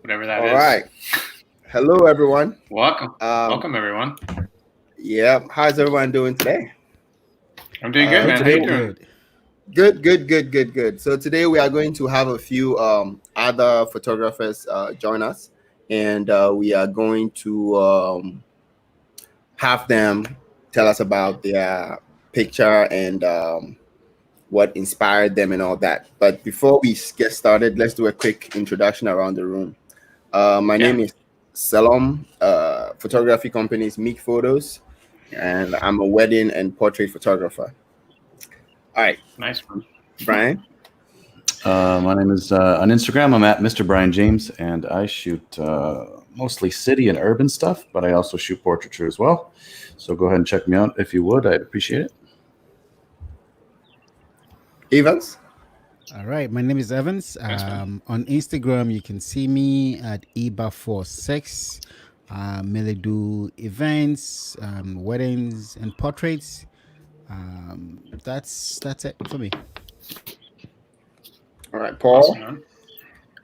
whatever that All is. right. Hello, everyone. Welcome. Welcome, everyone. Yeah. How's everyone doing today? I'm doing good, man. How you doing? Good. So today we are going to have a few other photographers join us, and we are going to have them tell us about their picture and what inspired them and all that. But before we get started, let's do a quick introduction around the room. My name is Salom. Photography company is Meek Photos, and I'm a wedding and portrait photographer. All right. Nice one. Brian? My name is on Instagram. I'm at Mr. Brian James, and I shoot mostly city and urban stuff, but I also shoot portraiture as well. So go ahead and check me out if you would. I'd appreciate it. Evans? All right, my name is Evans. On Instagram, you can see me at Eba46. Mainly do events, weddings, and portraits. That's it for me. All right, Paul. Awesome,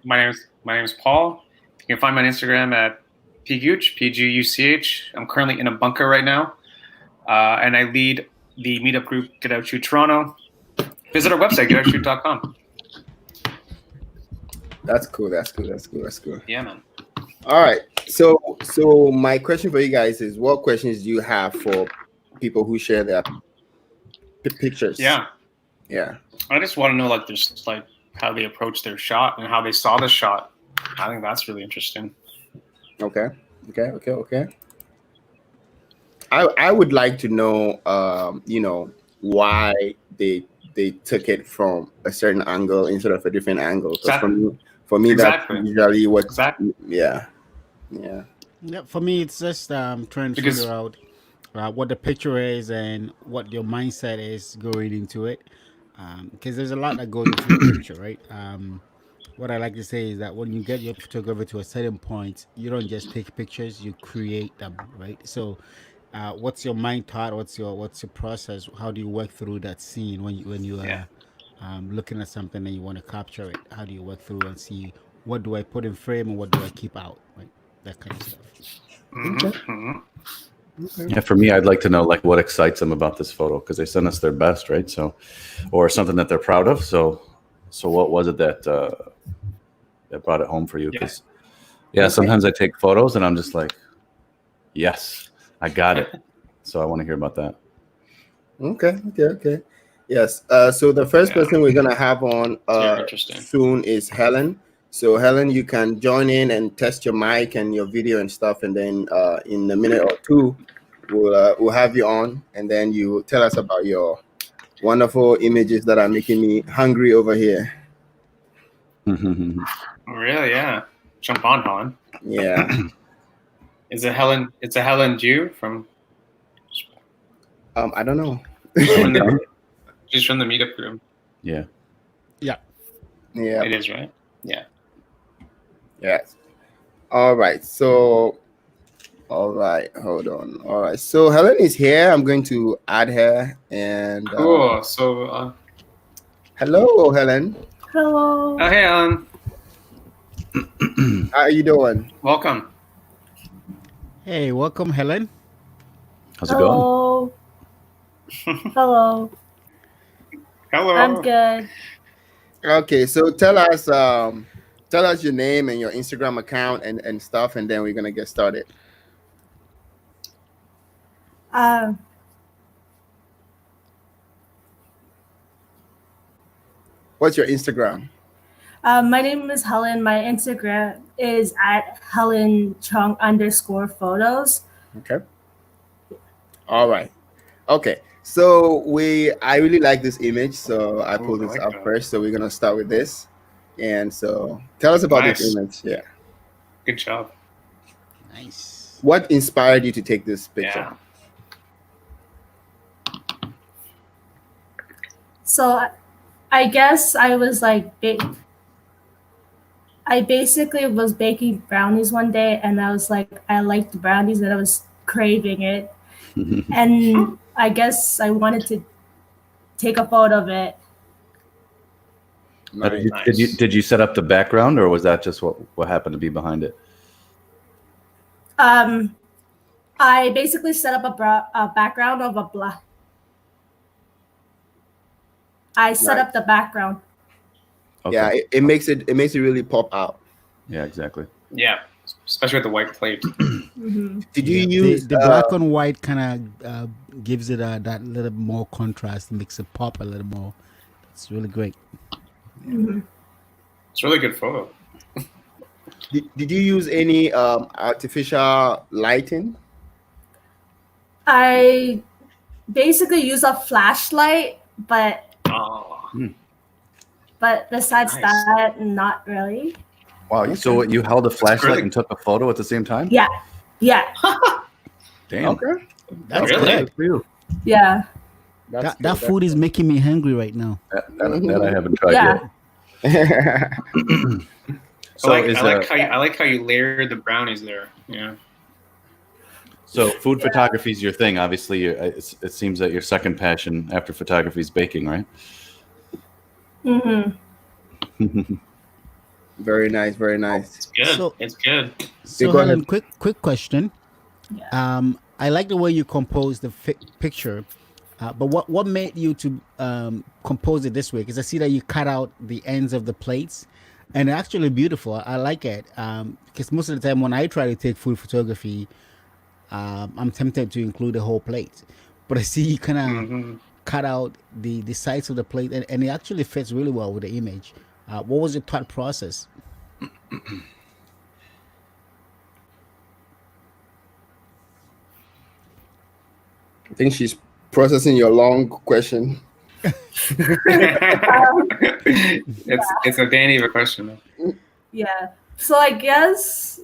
my name is Paul. You can find me on Instagram at pguch, P-G-U-C-H. I'm currently in a bunker right now, and I lead the meetup group Get Out Shoot Toronto. Visit our website, getoutshoot.com. That's cool. Yeah, man. All right. So my question for you guys is, what questions do you have for people who share their pictures? Yeah. I just want to know, just how they approach their shot and how they saw the shot. I think that's really interesting. Okay. I would like to know, why they took it from a certain angle instead of a different angle. For me, exactly. That's usually what. Exactly. Yeah. For me, it's just trying to figure out what the picture is and what your mindset is going into it. Because there's a lot that goes into the picture, right? What I like to say is that when you get your photography to a certain point, you don't just take pictures; you create them, right? So, what's your mind thought? What's your process? How do you work through that scene when you are looking at something and you want to capture it? How do you work through and see what do I put in frame and what do I keep out, right? That kind of stuff. Mm-hmm. Okay. Yeah, for me, I'd like to know what excites them about this photo, because they send us their best, right? So, or something that they're proud of. So what was it that brought it home for you? Because sometimes I take photos and I'm just like, yes, I got it. So I want to hear about that. Okay. Yes. So the first person we're gonna have on soon is Helen. So Helen, you can join in and test your mic and your video and stuff, and then in a minute or two, we'll have you on, and then you tell us about your wonderful images that are making me hungry over here. Really? Yeah. Jump on, Helen. Yeah. Is it Helen? It's a Helen Jew from. I don't know. She's from the meetup group. Yeah. It is, right? Yeah. Yes. All right. Hold on. All right. So Helen is here. I'm going to add her. And cool. So. Hello, Helen. Hello. Oh, hey, Helen. How are you doing? Welcome. Hey, welcome, Helen. How's it going? Hello. I'm good. Okay, so tell us your name and your Instagram account and stuff, and then we're gonna get started. What's your Instagram? My name is Helen. My Instagram is at HelenChong_photos. Okay. All right. Okay. So I really like this image, so I pulled this up first. So we're gonna start with this, and so tell us about this image. Yeah. Good job. Nice. What inspired you to take this picture? Yeah. So, I guess I was I basically was baking brownies one day, and I was like, I liked brownies, and I was craving it, and I guess I wanted to take a photo of it. Nice. Did you set up the background, or was that just what happened to be behind it? I basically set up a background of a black. I set up the background. Okay. Yeah, it makes it really pop out. Yeah, exactly. Yeah, especially with the white plate. Did you use the black and white? Kind of gives it that little more contrast, makes it pop a little more. It's really great. It's a really good photo. Did you use any artificial lighting? I basically use a flashlight, but besides that, not really. Wow. So you held a flashlight and took a photo at the same time? Yeah. Damn. Okay. That's really? good. Yeah. That food is making me hungry right now. That I haven't tried yet. So I like how you layered the brownies there. Yeah. So food photography is your thing. Obviously, it seems that your second passion after photography is baking, right? Very nice, very nice. It's good. It's good. So Helen, quick question. Yeah. I like the way you composed the picture, but what made you to compose it this way? Because I see that you cut out the ends of the plates, and they're actually beautiful. I like it because most of the time when I try to take food photography, I'm tempted to include the whole plate, but I see you kind of cut out the sides of the plate, and it actually fits really well with the image. What was your thought process? I think she's processing your long question. It's a Danny of a question. Yeah. So I guess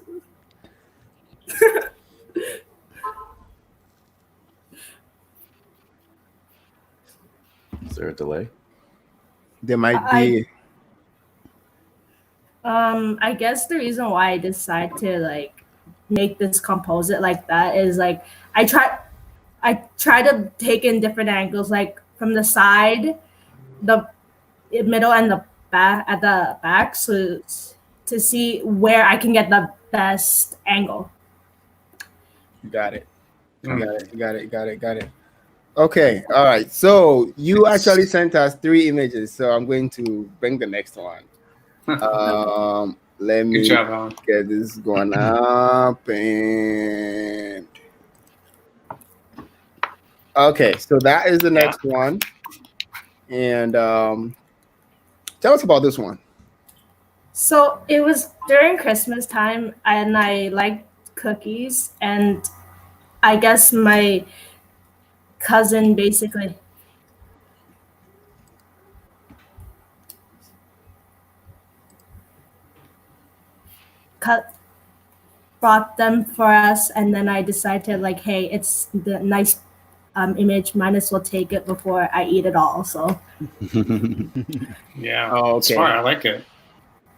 Is there a delay? There might be. I guess the reason why I decided to make this composite like that is I try to take in different angles, like from the side, the middle, and the back at the back, so to see where I can get the best angle. Got it. Got it. Okay. All right. So you actually sent us 3 images. So I'm going to bring the next one. Let me get this going up and okay. So that is the next one. And tell us about this one. So it was during Christmas time, and I liked cookies, and I guess my cousin basically brought them for us, and then I decided hey, it's the nice image, might as well take it before I eat it all. So yeah. Oh, okay. Smart. I like it.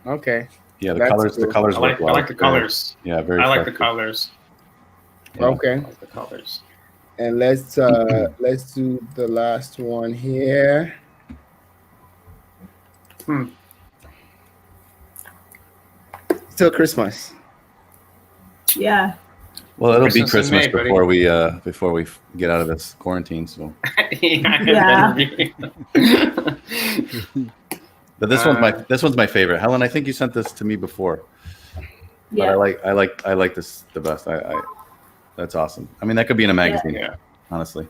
Okay. Yeah, the colors I work well. like the colors. Yeah, very. I like the colors. Yeah. Okay. I like the colors. And let's do the last one here. Still Christmas. Yeah. Well, it'll be Christmas in Christmas May, before we get out of this quarantine. So. Yeah. But this one's my favorite. Helen, I think you sent this to me before. Yeah. But I like this the best. I that's awesome. I mean, that could be in a magazine. Yeah. Honestly.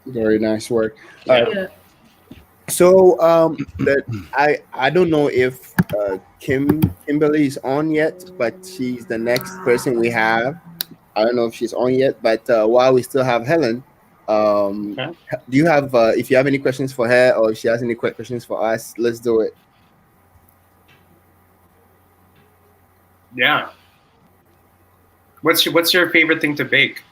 Very nice work. Yeah. So I don't know if Kimberly is on yet, but she's the next person we have. I don't know if she's on yet, but while we still have Helen, do you have if you have any questions for her, or if she has any questions for us, let's do it. Yeah. What's your favorite thing to bake?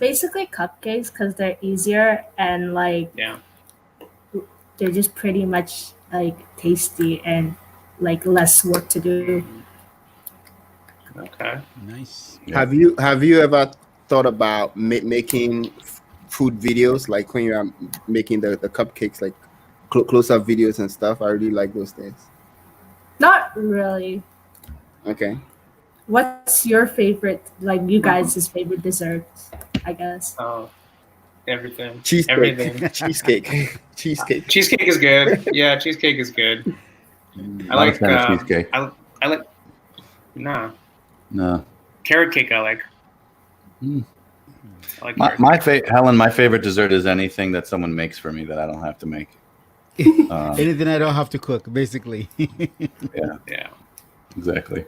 Basically cupcakes, because they're easier and they're just pretty much tasty and less work to do. Okay. Nice. Yeah. Have you ever thought about making food videos, like when you're making the cupcakes, like close-up videos and stuff. I really like those things. Not really. Okay. What's your favorite, like you guys' favorite desserts, I guess? Oh, everything. Cheesecake. Everything. Cheesecake. Cheesecake is good. Yeah, cheesecake is good. I like cheesecake. I like no No. carrot cake. I like. I like Helen, my favorite dessert is anything that someone makes for me that I don't have to make. Anything I don't have to cook, basically. Yeah. Exactly.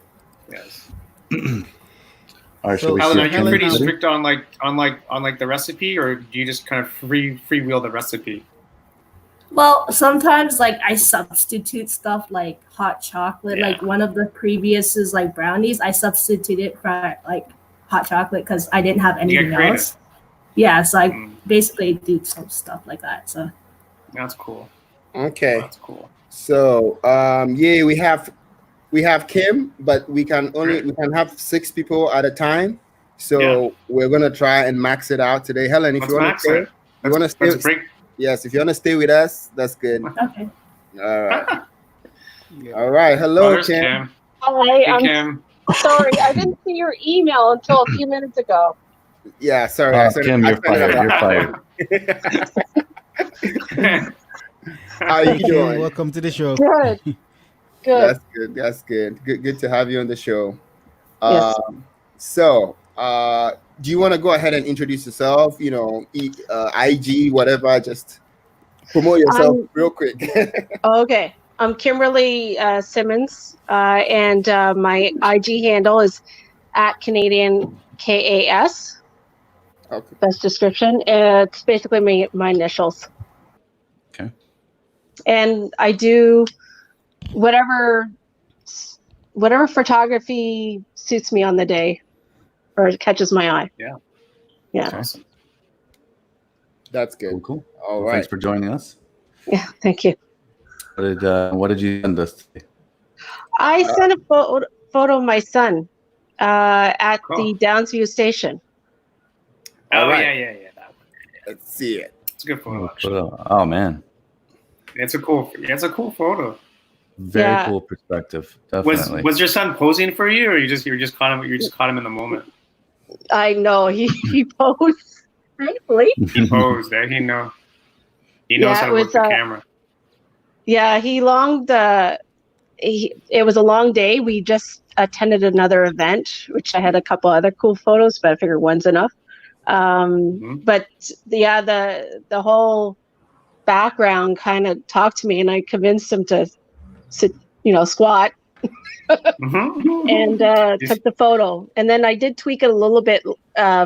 Yes. All right, So, Helen, are you Helen, pretty strict on the recipe, or do you just kind of freewheel the recipe? Well, sometimes like I substitute stuff like hot chocolate. Yeah. Like one of the previous is like brownies. I substituted for like hot chocolate because I didn't have anything else. Yeah, so I basically do some stuff like that. So that's cool. Okay. That's cool. So we have Kim, but we can have 6 people at a time. So we're gonna try and max it out today. Helen, if you want to stay, yes, if you want to stay with us, that's good. okay. All right. All right. Hello, Kim. Hi, Kim. Sorry, I didn't see your email until a few minutes ago. Yeah, sorry. Kim, you're fired. You're fired. How are you doing? Welcome to the show. Good. Good. That's good. Good to have you on the show. Yes. So, do you want to go ahead and introduce yourself? You know, IG, whatever. Just promote yourself real quick. Okay. I'm Kimberly Simmons, and my IG handle is @Canadian KAS. Okay. Best description. It's basically my initials. Okay. And I do whatever photography suits me on the day or catches my eye. Yeah. Yeah. Awesome. That's good. Cool. All right. Thanks for joining us. Yeah. Thank you. What did you send us today? I sent a photo of my son at the Downsview station. Oh, right. yeah. That one. Let's see it. It's a good photo. Actually. Oh man, It's a cool photo. very cool perspective. Definitely. Was your son posing for you, or you just caught him in the moment? I know he posed. Thankfully, He posed. There, he knows how to work the camera. Yeah, it was a long day. We just attended another event, which I had a couple other cool photos, but I figured one's enough. But yeah, the whole background kind of talked to me, and I convinced him to sit, squat, and took the photo. And then I did tweak it a little bit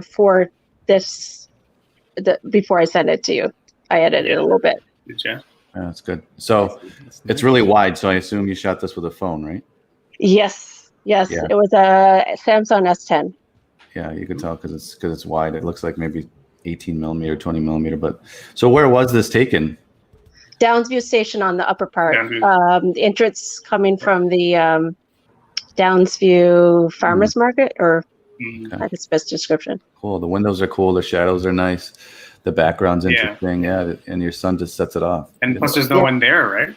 for this before I sent it to you. I edited it a little bit. Did you? Yeah, that's good. So it's really wide. So I assume you shot this with a phone, right? Yes. Yeah. It was a Samsung S10. Yeah, you can tell because it's wide. It looks like maybe 18 millimeter, 20 millimeter. But so where was this taken? Downsview Station on the upper part. The entrance coming from the Downsview Farmers Market, or that's its best description. Cool. The windows are cool. The shadows are nice. The background's interesting. Yeah, and your son just sets it off. And plus, there's no one there, right?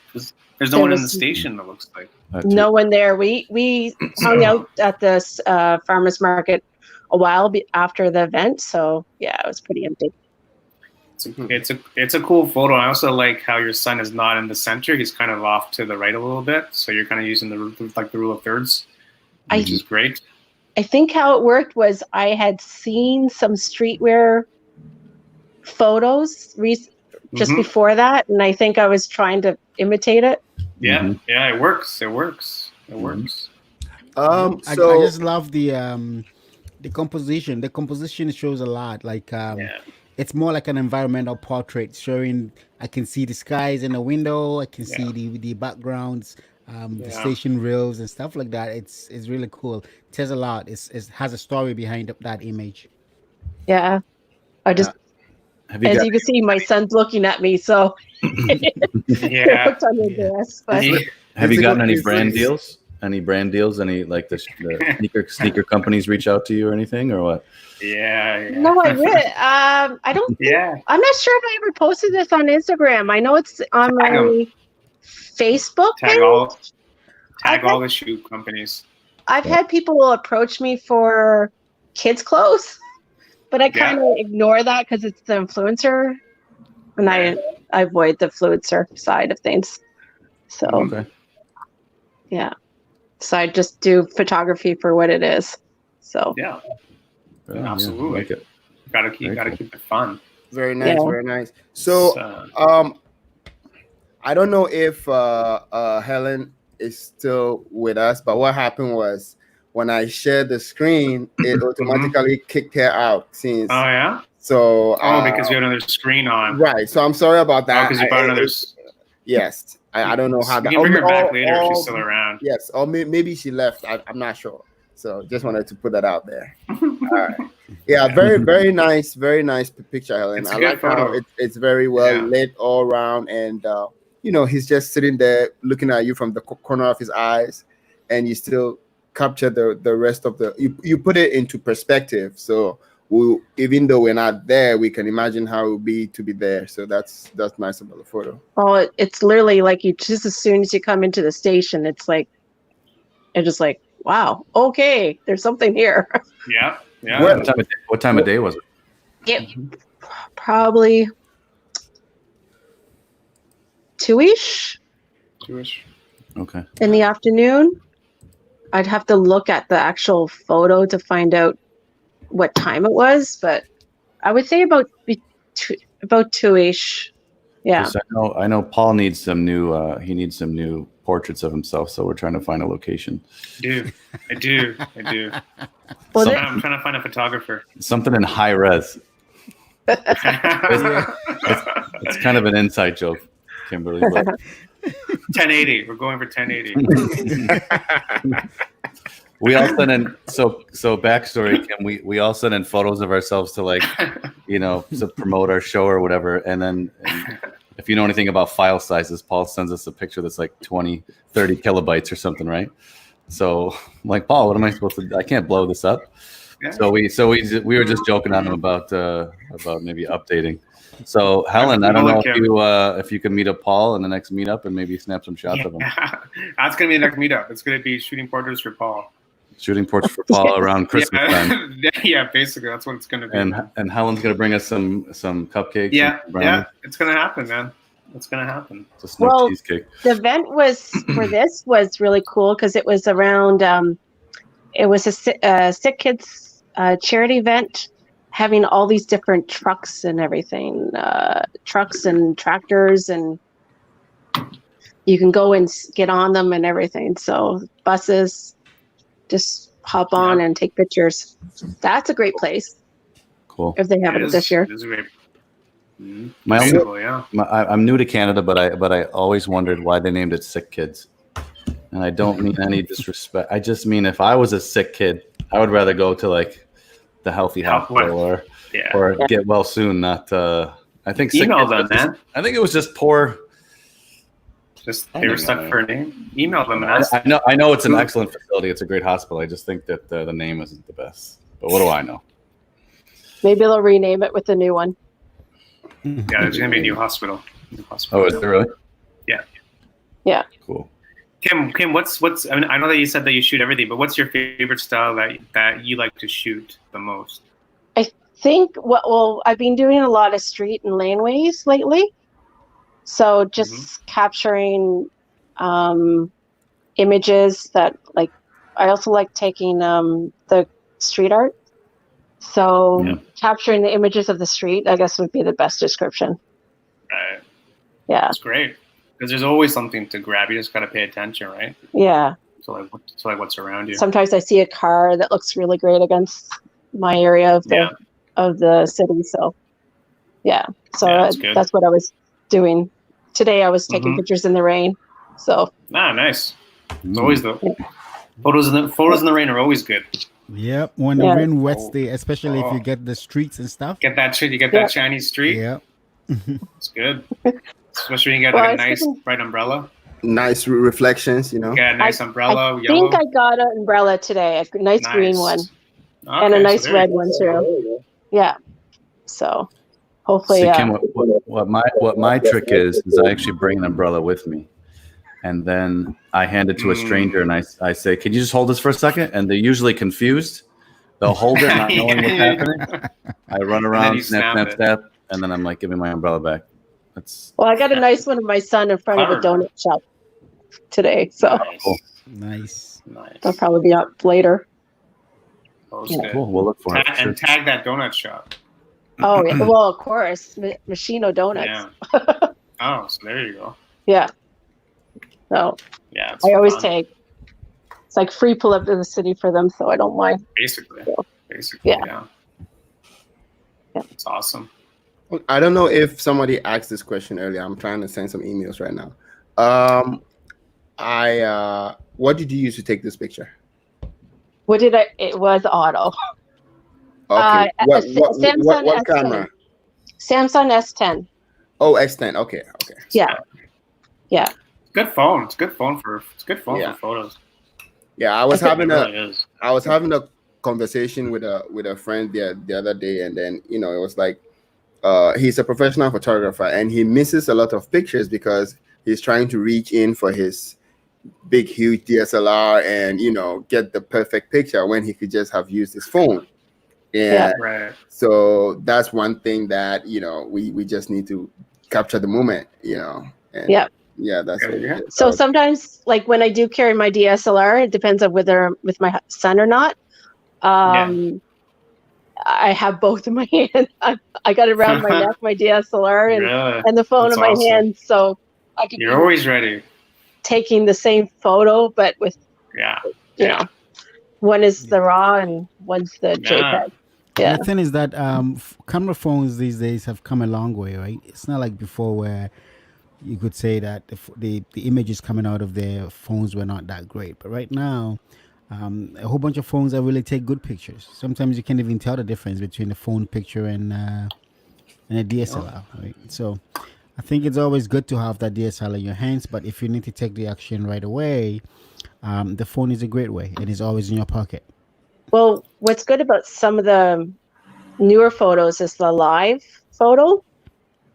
There's no one in the station. It looks like no one there. We hung out at this farmers market a while after the event, so yeah, it was pretty empty. It's a cool photo. I also like how your son is not in the center. He's kind of off to the right a little bit, so you're kind of using the rule of thirds, which is great. I think how it worked was I had seen some streetwear photos just before that, and I think I was trying to imitate it. Yeah, it works. I just love the composition. The composition shows a lot. Like it's more like an environmental portrait showing. I can see the skies in the window. I can see the backgrounds, the station rails and stuff like that. It's really cool. It tells a lot. It has a story behind that image. Yeah, I just. As you can see, my son's looking at me, so yeah. on your dress, but have you gotten any brand deals? Any brand deals? Any like the sneaker companies reach out to you or anything or what? Yeah. No, I really. I don't. I'm not sure if I ever posted this on Instagram. I know it's on my Facebook page. Tag all the shoe companies. I've had people approach me for kids' clothes, but I kind of ignore that because it's the influencer, and I avoid the influencer side of things. So, yeah. So I just do photography for what it is. So absolutely. Like it. Gotta keep it fun. Very nice, very nice. So, I don't know if Helen is still with us, but what happened was when I shared the screen, it automatically kicked her out. Since so because you had another screen on, right? So I'm sorry about that. Because you bought another. Yes, I don't know how that. You can bring her back later if she's still around. Yes, or maybe she left. I'm not sure. So just wanted to put that out there. All right. Yeah, very nice picture, Helen. It's I like how it's very well lit all around, and he's just sitting there looking at you from the corner of his eyes, and you still capture the rest of you put it into perspective. So even though we're not there, we can imagine how it would be to be there. So that's nice about the photo. Oh, it's literally like you just as soon as you come into the station, it's just like, wow, okay, there's something here. Yeah. What time of day was it? It probably 2-ish. Okay. In the afternoon. I'd have to look at the actual photo to find out what time it was, but I would say about 2-ish. Yeah. I know Paul needs some new portraits of himself, so we're trying to find a location. I do. Well, I'm trying to find a photographer. Something in high res. It's kind of an inside joke, Kimberly. But 1080. We're going for 1080. We all send in so backstory. We all send in photos of ourselves to to promote our show or whatever, and if you know anything about file sizes, Paul sends us a picture that's like 20, 30 kilobytes or something, right? So I'm like, Paul, what am I supposed to do? I can't blow this up. Yeah. So we were just joking on him about maybe updating. So Helen, I don't know if you can meet up Paul in the next meetup and maybe snap some shots of him. That's gonna be the next meetup. It's gonna be shooting portraits for Paul. Shooting portraits for Paul around Christmas time. Yeah, basically that's what it's gonna be. And Helen's gonna bring us some cupcakes. Yeah, it's gonna happen, man. It's gonna happen. Just no cheesecake. The event was really cool because it was around. It was a sick kids charity event, having all these different trucks and everything, trucks and tractors, and you can go and get on them and everything. So buses. Just hop on and take pictures. That's a great place. Cool. If they have it this year. It is great. I'm new to Canada, but I always wondered why they named it Sick Kids. And I don't mean any disrespect. I just mean if I was a sick kid, I would rather go to like the healthy hospital or get well soon. Not I think email them, man. I think it was just poor. They were stuck for a name. Email them and ask. I know it's an excellent facility. It's a great hospital. I just think that the name isn't the best. But what do I know? Maybe they'll rename it with a new one. Yeah, there's gonna be a new hospital. Oh, is there really? Yeah. Yeah. Cool. Kim, what's? I mean, I know that you said that you shoot everything, but what's your favorite style that you like to shoot the most? I think I've been doing a lot of street and laneways lately. So just capturing images that I also like taking the street art. So capturing the images of the street, I guess, would be the best description. Right. Yeah. That's great. Because there's always something to grab. You just got to pay attention, right? Yeah. So what's around you. Sometimes I see a car that looks really great against my area of the city. So, yeah. So that's what I was doing. Today I was taking pictures in the rain. So. Nice. It's always photos in the rain are always good. Yep. When the rain wets especially if you get the streets and stuff. Get that shit. You get that shiny street. Yeah. It's good. Especially when you get a nice bright umbrella. nice reflections, you know. Yeah, nice umbrella. I think I got an umbrella today, a nice green one, and a nice red one too. Yeah. So hopefully. See, Kim, what my trick is I actually bring an umbrella with me, and then I hand it to a stranger, and I say, "Can you just hold this for a second?" And they're usually confused. They'll hold it, not knowing what's happening. I run around, snap, and then I'm like, "Give me my umbrella back." Well, I got a nice one of my son in front of a donut shop today, so nice. I'll probably be up later. Cool. We'll look for it. And tag that donut shop. Oh yeah, well of course, Machino Donuts. Yeah. Oh, so there you go. Yeah. So yeah, I always take. It's like free publicity for them, so I don't mind. Basically, yeah. It's awesome. I don't know if somebody asked this question earlier. I'm trying to send some emails right now. What did you use to take this picture? It was auto. Okay. What camera? Samsung S10. Oh, S10. Okay. Yeah. Good phone. It's good phone for photos. Yeah, I was having a conversation with a friend the other day, and then it was like he's a professional photographer, and he misses a lot of pictures because he's trying to reach in for his big huge DSLR and get the perfect picture when he could just have used his phone. Right. So that's one thing that we just need to capture the moment, and that's it. So sometimes, like when I do carry my DSLR, it depends on whether I'm with my son or not. I have both in my hand. I got it around my neck, my DSLR, and the phone in my hand, so I can. You're always ready. Taking the same photo, but with one is the RAW and one's the JPEG. Yeah. The thing is that camera phones these days have come a long way, right? It's not like before where you could say that the images coming out of their phones were not that great, but right now. A whole bunch of phones that really take good pictures. Sometimes you can't even tell the difference between a phone picture and a DSLR. Right? So I think it's always good to have that DSLR in your hands, but if you need to take the action right away, the phone is a great way and it's always in your pocket. Well, what's good about some of the newer photos is the live photo.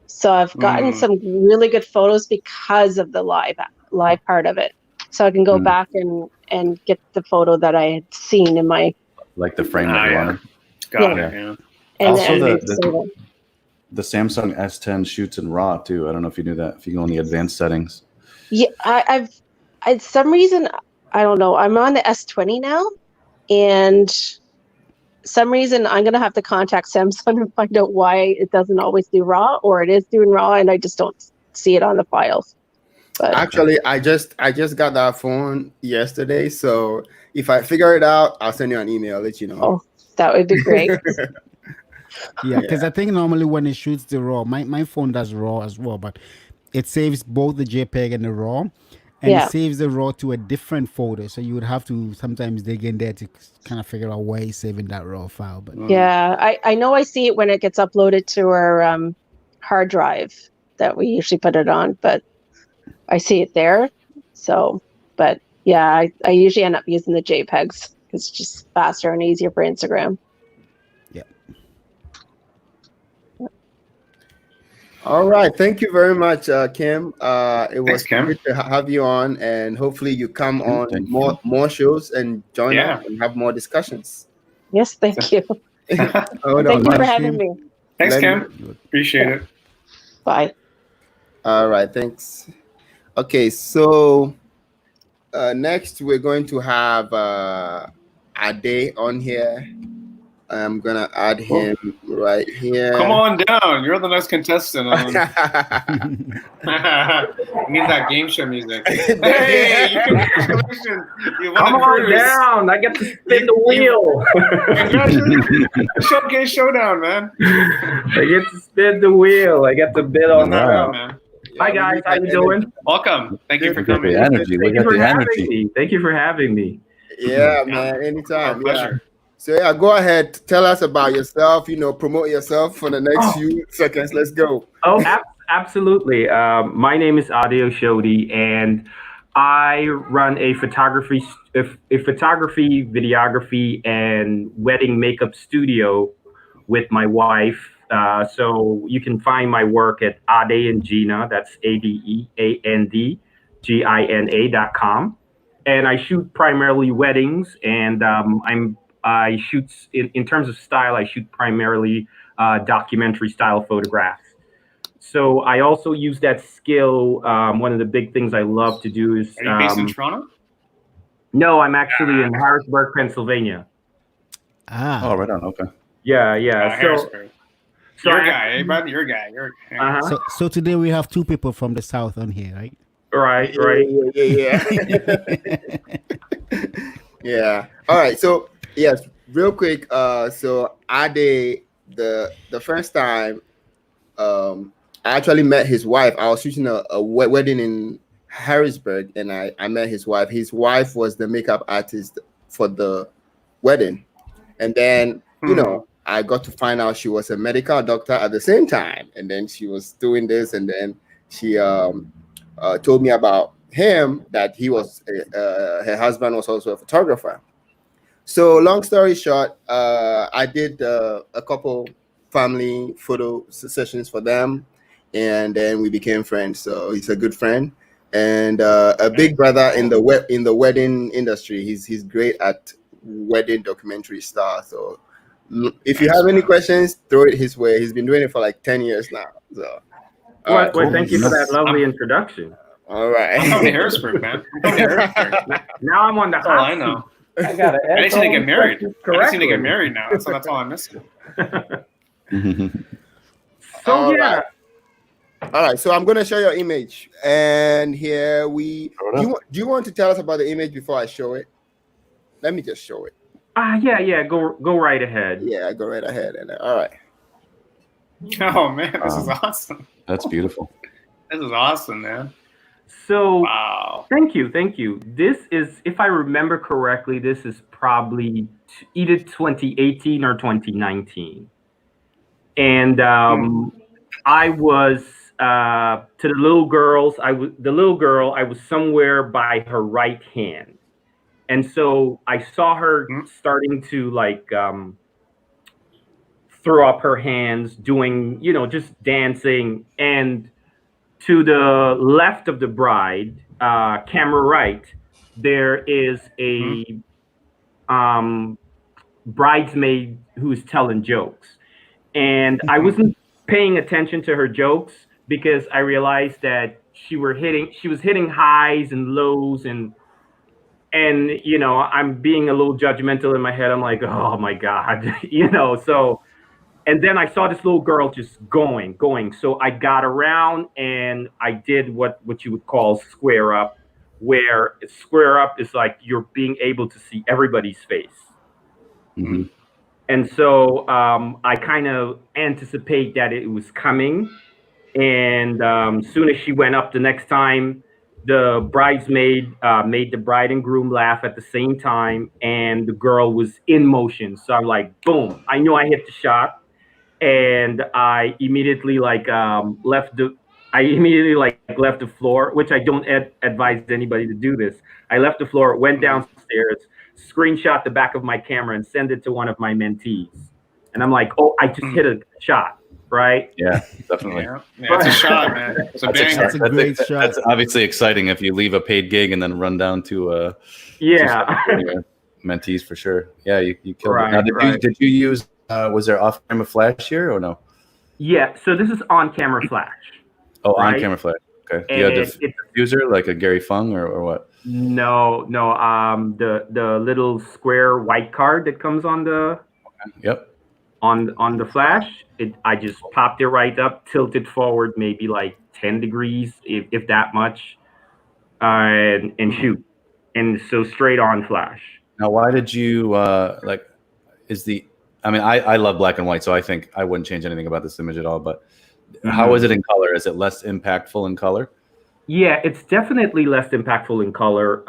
So I've gotten some really good photos because of the live part of it. So I can go back and get the photo that I had seen in my the frame that you wanted. Got it. Yeah. And also, the Samsung S10 shoots in RAW too. I don't know if you knew that. If you go in the advanced settings. Yeah, I some reason I don't know. I'm on the S20 now, and some reason I'm gonna have to contact Samsung and find out why it doesn't always do RAW, or it is doing RAW, and I just don't see it on the files. But actually, I just got that phone yesterday, so if I figure it out, I'll send you an email, let you know. Oh, that would be great. Yeah, because I think normally when it shoots the RAW, my phone does RAW as well, but it saves both the JPEG and the RAW, and it saves the RAW to a different folder. So you would have to sometimes dig in there to kind of figure out why it's saving that RAW file. But yeah, I know I see it when it gets uploaded to our hard drive that we usually put it on, but I see it there. So, but yeah, I usually end up using the JPEGs. It's just faster and easier for Instagram. Yeah. All right. Thank you very much, Kim. It was Kim. great to have you on, and hopefully you come on more shows and join us and have more discussions. Yes, thank you. Thank you for having me. Thanks, Kim. Appreciate it. Bye. All right. Thanks. Okay, so next we're going to have Ade on here. I'm gonna add him right here. Come on down. You're the next contestant. We need that game show music. Hey, congratulations. Come on down. I get to spin the wheel. Congratulations. Showcase Showdown, man. I get to spin the wheel. I get to bid on that. Man. Hi guys, how you doing? Welcome. Thank you for coming. The energy. Thank you for having me. Thank you for having me. Yeah, man. Anytime. Our pleasure. So go ahead. Tell us about yourself. Promote yourself for the next few seconds. Let's go. Oh, absolutely. My name is Adio Shodi, and I run a photography, videography, and wedding makeup studio with my wife. So you can find my work at Ade and Gina. That's ADEANDGINA.com. And I shoot primarily weddings, and I shoot in terms of style. I shoot primarily documentary style photographs. So I also use that skill. One of the big things I love to do is. Are you based in Toronto? No, I'm actually in Harrisburg, Pennsylvania. Ah. Oh, right on. Okay. Yeah. Harrisburg. So you're a guy, eh, bud? You're a guy. So today we have two people from the South on here, right? Right. Yeah. Yeah. All right. So yes, real quick. So Ade, the first time, I actually met his wife. I was shooting a wedding in Harrisburg, and I met his wife. His wife was the makeup artist for the wedding, and then I got to find out she was a medical doctor at the same time, and then she was doing this, and then she told me about him, that he was her husband was also a photographer. So long story short, I did a couple family photo sessions for them, and then we became friends. So he's a good friend and a big brother in the wedding industry. He's great at wedding documentary stuff. So if you have any questions, throw it his way. He's been doing it for like 10 years now. So well, thank you for that lovely introduction. All right. I'm from Harrisburg, man. Now I'm on the hot. All I know. I need to get married. I just need to get married now. That's all I'm missing. So yeah. All right. So I'm gonna show your image, and here we. Do you want to tell us about the image before I show it? Let me just show it. Yeah. Go right ahead. Yeah, go right ahead. And all right. Oh man, this is awesome. That's beautiful. This is awesome, man. So wow. Thank you. This is, if I remember correctly, this is probably either 2018 or 2019. And I was to the little girls. I was somewhere by her right hand, and so I saw her starting to like throw up her hands, doing just dancing, and to the left of the bride, camera right, there is a bridesmaid who is telling jokes. And I wasn't paying attention to her jokes because I realized that she was hitting highs and lows, and I'm being a little judgmental in my head. I'm like, oh my God, so. And then I saw this little girl just going. So I got around and I did what you would call square up, where square up is like you're being able to see everybody's face. Mm-hmm. And so I kind of anticipate that it was coming. And soon as she went up the next time, the bridesmaid made the bride and groom laugh at the same time, and the girl was in motion. So I'm like, boom! I knew I hit the shot. And I immediately left the floor, which I don't advise anybody to do this. I left the floor, went downstairs, screenshot the back of my camera, and send it to one of my mentees. And I'm like, oh, I just hit a shot, right? Yeah, definitely. Yeah, it's a shot, man. It's a banger. That's a great shot. That's obviously exciting if you leave a paid gig and then run down to mentees for sure. Yeah, you killed it. Now, did you use? Was there off-camera flash here or no? Yeah, so this is on-camera flash. Oh, right? On-camera flash. Okay. Do you have the diffuser like a Gary Fung or what? No. The little square white card that comes on the. Yep. On the flash, I just popped it right up, tilted forward maybe like 10 degrees, if that much, and shoot, and so straight on flash. Now, why did you I love black and white, so I think I wouldn't change anything about this image at all. But how is it in color? Is it less impactful in color? Yeah, it's definitely less impactful in color.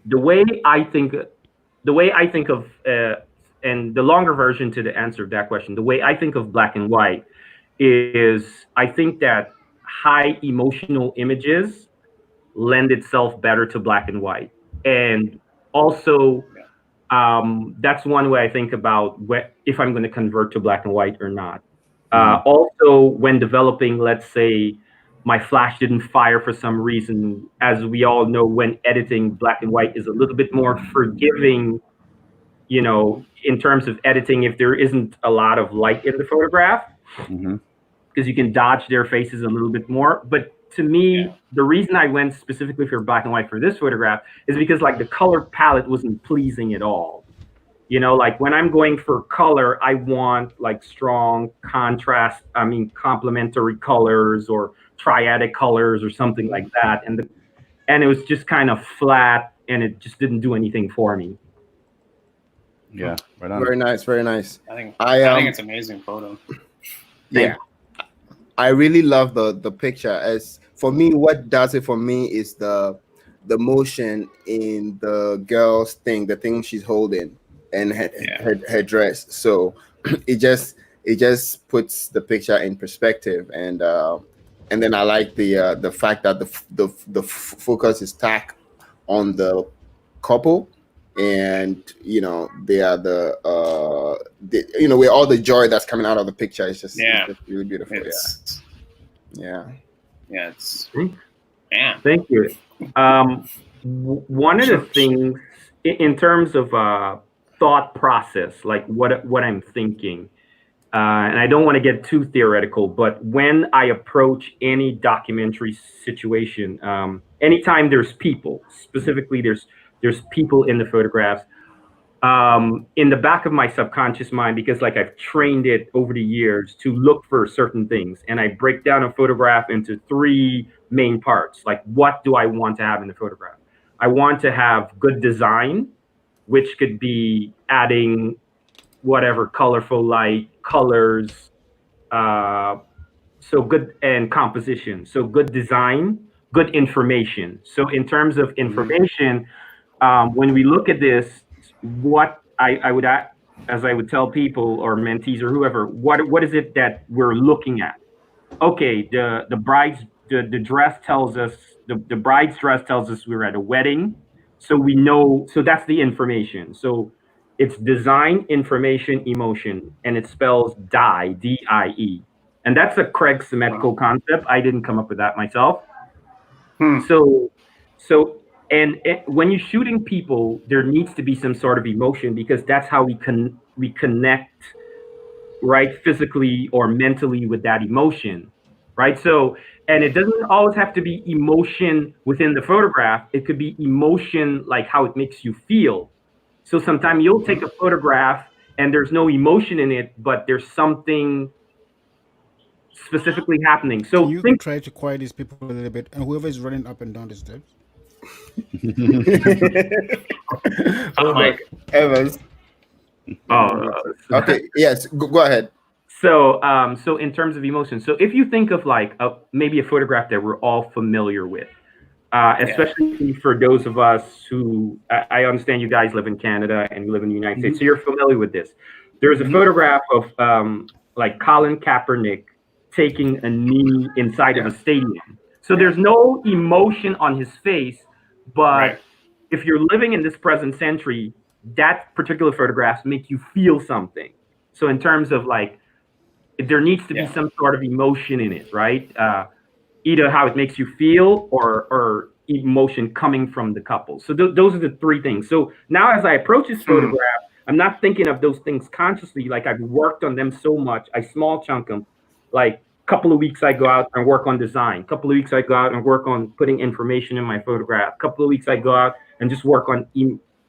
The way I think of, and the longer version to the answer of that question, the way I think of black and white is I think that high emotional images lend itself better to black and white. And also, that's one way I think about if I'm going to convert to black and white or not. Also, when developing, let's say my flash didn't fire for some reason, as we all know, when editing, black and white is a little bit more forgiving, you know, in terms of editing, if there isn't a lot of light in the photograph, because you can dodge their faces a little bit more. But to me, the reason I went specifically for black and white for this photograph is because like the color palette wasn't pleasing at all. You know, like when I'm going for color, I want like strong contrast, complementary colors or triadic colors or something like that. And it was just kind of flat and it just didn't do anything for me. Yeah, right on. Very nice, very nice. I think it's an amazing photo. Yeah. I really love the picture. As for me, what does it for me is the motion in the girl's thing, the thing she's holding, and her dress. So it just puts the picture in perspective, and then I like the fact that the focus is tacked on the couple, and you know they are with all the joy that's coming out of the picture. It's just really beautiful. Thank you. One of the things in terms of thought process, like what I'm thinking, and I don't want to get too theoretical, but when I approach any documentary situation, anytime there's people, specifically there's people in the photographs, in the back of my subconscious mind, because like I've trained it over the years to look for certain things, and I break down a photograph into 3 main parts. Like, what do I want to have in the photograph? I want to have good design, which could be adding whatever colorful light, colors, so good, and composition. So good design, good information. So in terms of information, when we look at this, what I would, as I would tell people or mentees or whoever, what is it that we're looking at? Okay, the dress tells us, the bride's dress tells us we're at a wedding, so we know. So that's the information. So it's design, information, emotion, and it spells DIE, D-I-E, and that's a Craig Semetko concept. I didn't come up with that myself. And when you're shooting people, there needs to be some sort of emotion, because that's how we connect, right, physically or mentally with that emotion, right? So, and it doesn't always have to be emotion within the photograph. It could be emotion like how it makes you feel. So sometimes you'll take a photograph and there's no emotion in it, but there's something specifically happening. So you try to quiet these people a little bit, and whoever is running up and down the steps. Mike Evans. Okay. Yes. Go ahead. So, in terms of emotion, so if you think of like maybe a photograph that we're all familiar with, especially for those of us who I understand you guys live in Canada and you live in the United States, so you're familiar with this. There's a photograph of like Colin Kaepernick taking a knee inside of a stadium. So there's no emotion on his face, but if you're living in this present century, that particular photograph make you feel something. So in terms of like, there needs to be some sort of emotion in it, right? Either how it makes you feel or emotion coming from the couple. So those are the 3 things. So now as I approach this photograph, I'm not thinking of those things consciously. Like I've worked on them so much, I small chunk them. Like a couple of weeks I go out and work on design. A couple of weeks I go out and work on putting information in my photograph. A couple of weeks I go out and just work on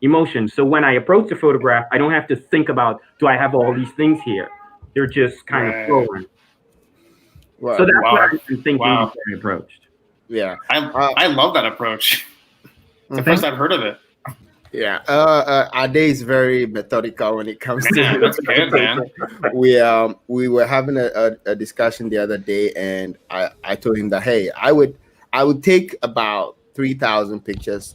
emotion. So when I approach the photograph, I don't have to think about, do I have all these things here? They're just kind of flowing. Wow. So that's what I've been thinking when I approached. Yeah. I love that approach. It's the first I've heard of it. Yeah. Ade is very methodical when it comes to that's good, man. We were having a discussion the other day, and I told him that, hey, I would take about 3,000 pictures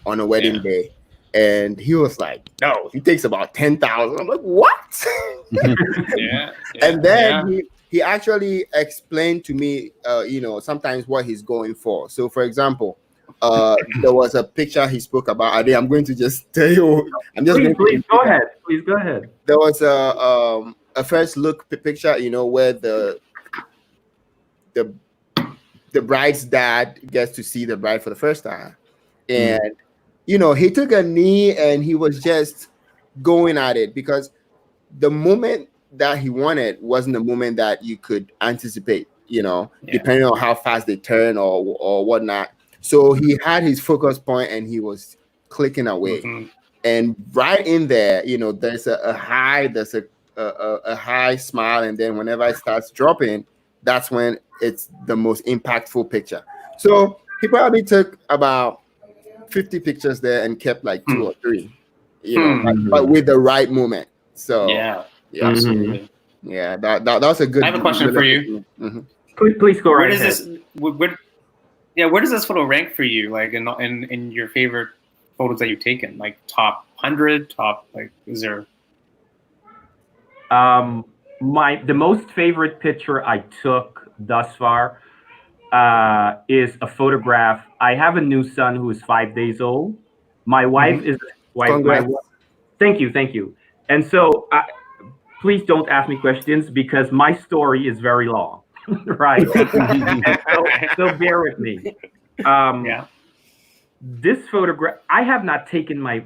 on a wedding day. And he was like, no, he takes about 10,000. I'm like, what? And then he actually explained to me, sometimes what he's going for. So, for example, there was a picture he spoke about. I'm going to just tell you. Please go ahead. Please go ahead. There was a first look picture, where the bride's dad gets to see the bride for the first time, and he took a knee and he was just going at it, because the moment that he wanted wasn't the moment that you could anticipate, depending on how fast they turn or whatnot. So he had his focus point and he was clicking away. And right in there, there's a high smile, and then whenever it starts dropping, that's when it's the most impactful picture. So he probably took about 50 pictures there and kept like 2 or 3, but with the right moment. So absolutely. Yeah, that was a good. I have a question for you. Please go right ahead. Where does this photo rank for you? Like in your favorite photos that you've taken, like top 100, is there? The most favorite picture I took thus far is a photograph. I have a new son who is 5 days old. My wife is Thank you. And so please don't ask me questions, because my story is very long, right? so bear with me. This photograph, I have not taken my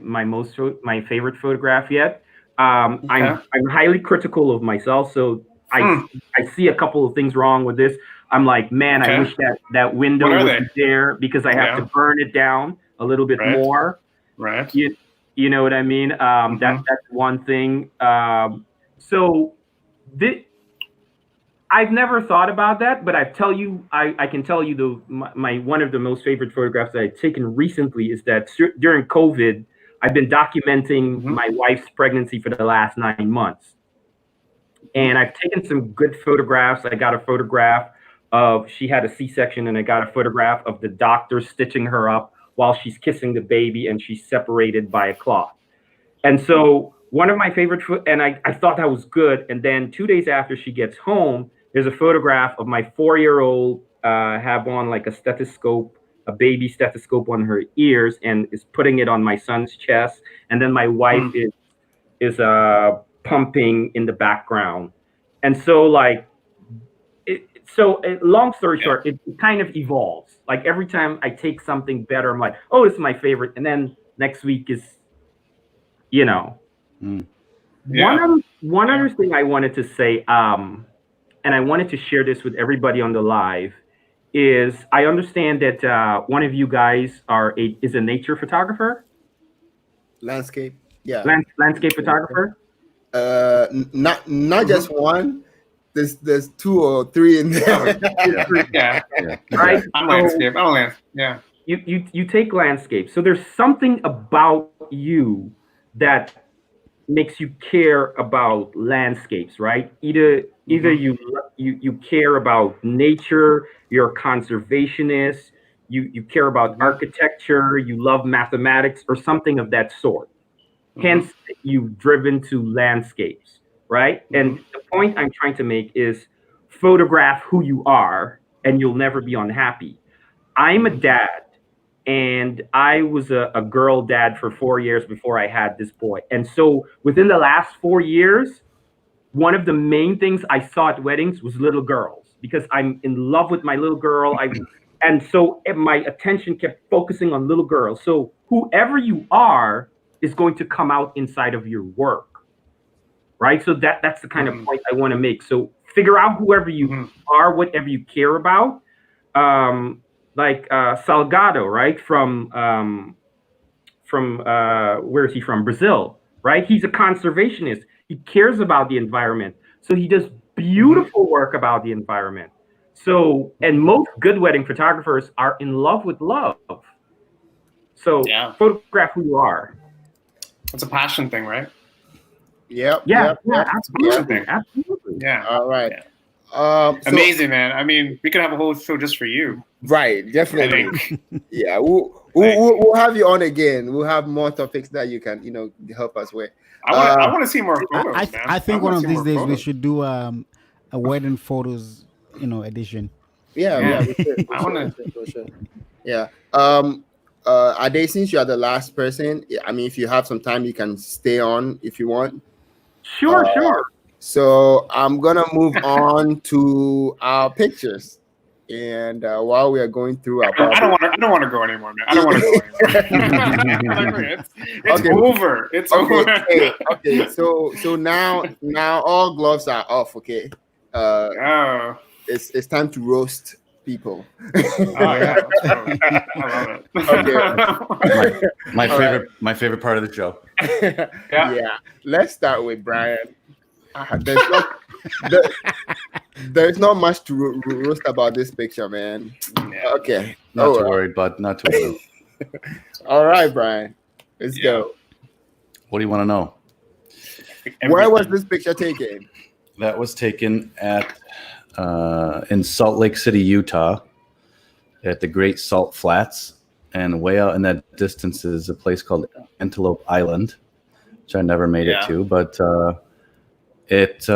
favorite photograph yet. I'm highly critical of myself, so I see a couple of things wrong with this. I'm like, man, I wish that window was there, because I have to burn it down a little bit more. Right. You know what I mean? That's one thing. I've never thought about that, but I can tell you my one of the most favorite photographs that I've taken recently is that during COVID, I've been documenting my wife's pregnancy for the last 9 months. And I've taken some good photographs. I got a photograph of, she had a C-section, and I got a photograph of the doctor stitching her up while she's kissing the baby and she's separated by a cloth. And so one of my favorite, and I thought that was good. And then 2 days after she gets home, there's a photograph of my 4-year-old have on like a stethoscope, a baby stethoscope on her ears, and is putting it on my son's chest. And then my wife is pumping in the background. And so long story short, it kind of evolves. Like every time I take something better, I'm like, oh, it's my favorite. And then next week is, One other thing I wanted to say, and I wanted to share this with everybody on the live, is I understand that one of you guys is a nature photographer. Landscape, yeah. Landscape photographer. Not just one. There's 2 or 3 in there. Right. I'm landscape. Yeah. You take landscape. So there's something about you that makes you care about landscapes, right? Either you care about nature, you're a conservationist, you care about architecture, you love mathematics, or something of that sort. Hence, you've driven to landscapes, right? And the point I'm trying to make is photograph who you are, and you'll never be unhappy. I'm a dad, and I was a girl dad for 4 years before I had this boy. And so within the last 4 years, one of the main things I saw at weddings was little girls, because I'm in love with my little girl. And so my attention kept focusing on little girls. So whoever you are is going to come out inside of your work, right? So that's the kind of point I want to make. So figure out whoever you are, whatever you care about. Like Salgado, right? From where is he from? Brazil, right? He's a conservationist. He cares about the environment. So he does beautiful work about the environment. So, and most good wedding photographers are in love with love. So photograph who you are. It's a passion thing, right? Absolutely. Yeah. All right. Amazing, man. I mean, we could have a whole show just for you. Right, definitely. Yeah, we'll have you on again. We'll have more topics that you can, help us with. I want to see more photos, man. I think one of these days we should do a wedding photos, edition. Yeah, we should. For sure. Yeah. Ade, since you are the last person, I mean, if you have some time, you can stay on if you want. Sure. So I'm gonna move on to our pictures, and while we are going through our, I don't want to go anymore, man. I don't want to go anymore. It's okay. over. It's over. Okay. So now all gloves are off. Okay. It's time to roast people. Yeah. I love it. Okay. My favorite part of the show. Yeah. Let's start with Brian. There's not much to roast about this picture, man. Yeah. Okay. Not too worried, bud. Not too worried. All right, Brian. Let's go. What do you want to know? Where was this picture taken? That was taken at in Salt Lake City, Utah, at the Great Salt Flats, and way out in that distance is a place called Antelope Island, which I never made it to, but it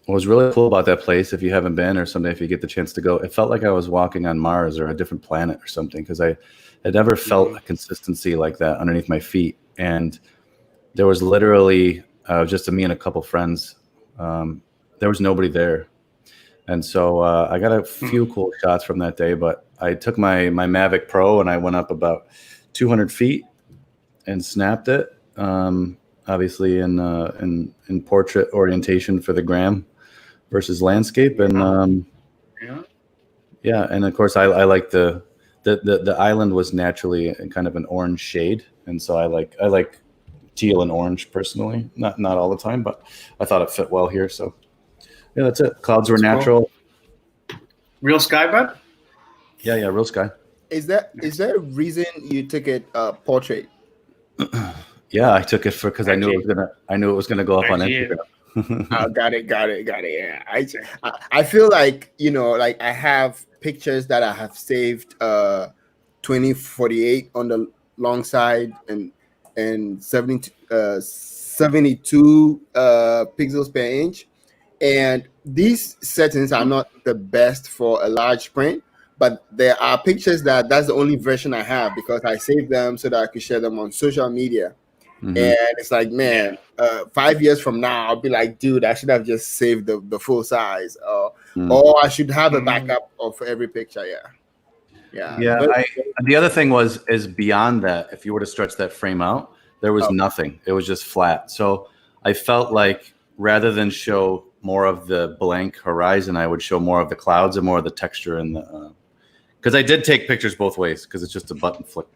was really cool about that place. If you haven't been, or someday if you get the chance to go, it felt like I was walking on Mars or a different planet or something, because I had never felt a consistency like that underneath my feet. And there was literally just me and a couple friends. There was nobody there. And so I got a few cool shots from that day, but I took my Mavic Pro and I went up about 200 feet and snapped it. Obviously in portrait orientation for the gram versus landscape, and and of course I like the island was naturally kind of an orange shade, and so I like teal and orange personally, not all the time, but I thought it fit well here. So yeah, that's it. Clouds were natural. Cool. Real sky, bud? Yeah, real sky. Is that a reason you took it portrait? Yeah, I took it because I knew it was gonna go up on Instagram. Got it. Yeah, I feel like like I have pictures that I have saved 2048 on the long side and 72 pixels per inch, and these settings are not the best for a large print. But there are pictures that's the only version I have, because I saved them so that I could share them on social media. Mm-hmm. And it's like, man, 5 years from now, I'll be like, dude, I should have just saved the full size, or I should have a backup of every picture. Yeah. The other thing is beyond that, if you were to stretch that frame out, there was nothing. It was just flat. So I felt like rather than show more of the blank horizon, I would show more of the clouds and more of the texture in the. Because I did take pictures both ways, because it's just a button flick.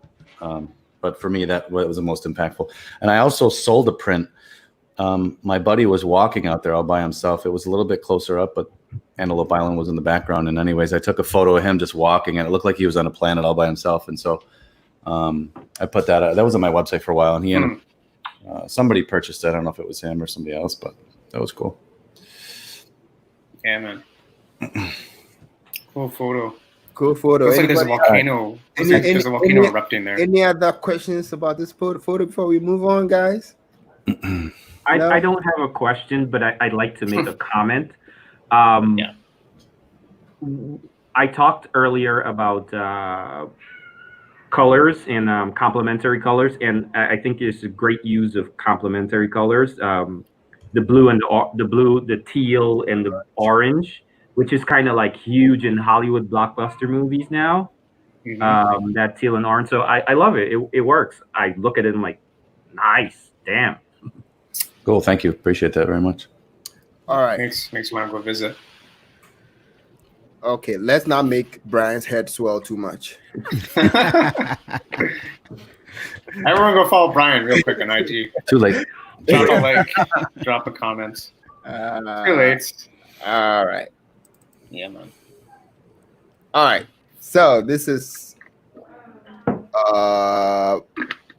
But for me, that was the most impactful. And I also sold a print. My buddy was walking out there all by himself. It was a little bit closer up, but Antelope Island was in the background. And anyways, I took a photo of him just walking, and it looked like he was on a planet all by himself. And so I put that out. That was on my website for a while. And he ended somebody purchased it. I don't know if it was him or somebody else, but that was cool. Yeah, man. Cool photo. Looks like there's a volcano. There's a volcano erupting there. Any other questions about this photo before we move on, guys? I don't have a question, but I'd like to make a comment. I talked earlier about colors and complementary colors, and I think it's a great use of complementary colors. The blue and the teal and the orange, which is kind of like huge in Hollywood blockbuster movies now. Mm-hmm. That teal and orange. So I love it. It works. I look at it and I'm like, nice, damn. Cool. Thank you. Appreciate that very much. All right. Makes me want to go visit. Okay, let's not make Brian's head swell too much. Everyone go follow Brian real quick on IG. Too late. Drop a like. Drop a comment. Too late. All right. Yeah, man. All right. So this is